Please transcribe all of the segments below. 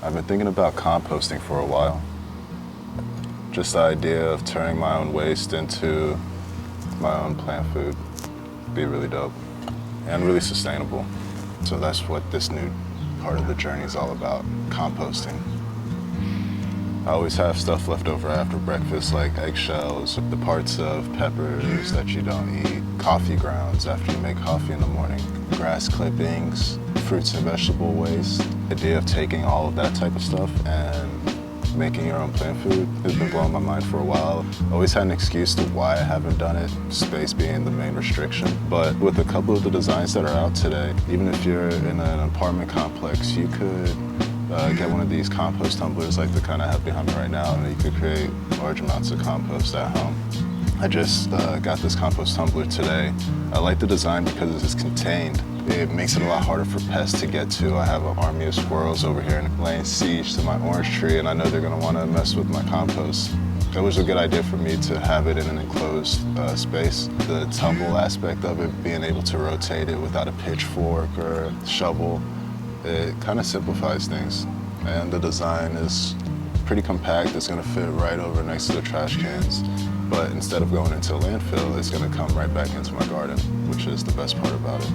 I've been thinking about composting for a while. Just the idea of turning my own waste into my own plant food would be really dope and really sustainable. So that's what this new part of the journey is all about, composting. I always have stuff left over after breakfast, like eggshells, the parts of peppers that you don't eat, coffee grounds after you make coffee in the morning, grass clippings, fruits and vegetable waste. The idea of taking all of that type of stuff and making your own plant food has been blowing my mind for a while. I always had an excuse to why I haven't done it, space being the main restriction. But with a couple of the designs that are out today, even if you're in an apartment complex, you could get one of these compost tumblers like the kind I have behind me right now, and you could create large amounts of compost at home. I just got this compost tumbler today. I like the design because it's contained. It makes it a lot harder for pests to get to. I have an army of squirrels over here laying siege to my orange tree, and I know they're gonna wanna mess with my compost. It was a good idea for me to have it in an enclosed space. The tumble aspect of it, being able to rotate it without a pitchfork or a shovel, it kind of simplifies things. And the design is pretty compact. It's gonna fit right over next to the trash cans. But instead of going into a landfill, it's gonna come right back into my garden, which is the best part about it.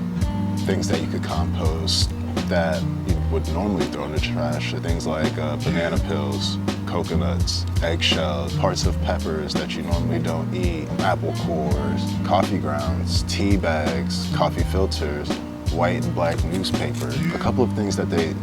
Things that you could compost that you would normally throw in the trash are things like banana peels, coconuts, eggshells, parts of peppers that you normally don't eat, apple cores, coffee grounds, tea bags, coffee filters, white and black newspaper. A couple of things that they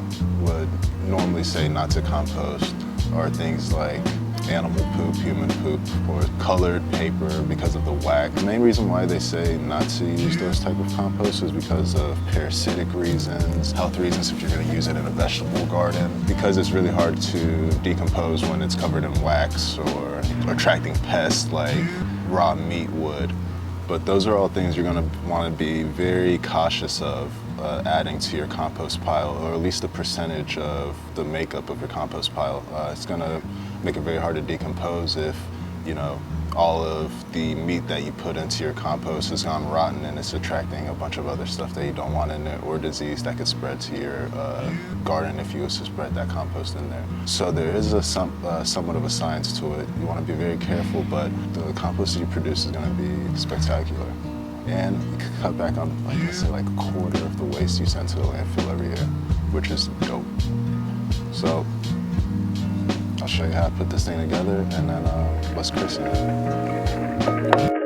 would normally say not to compost are things like animal poop, human poop, or colored paper because of the wax. The main reason why they say not to use those type of compost is because of parasitic reasons, health reasons if you're going to use it in a vegetable garden, because it's really hard to decompose when it's covered in wax or attracting pests like raw meat would. But those are all things you're going to want to be very cautious of adding to your compost pile, or at least a percentage of the makeup of your compost pile. It's going to make it very hard to decompose if, you know, all of the meat that you put into your compost has gone rotten and it's attracting a bunch of other stuff that you don't want in there, or disease that could spread to your garden if you was to spread that compost in there. So there is somewhat of a science to it. You want to be very careful, but the compost that you produce is going to be spectacular. And you can cut back on, like I said, like a quarter of the waste you send to the landfill every year, which is dope. So I'll show you how to put this thing together, and then let's christen it.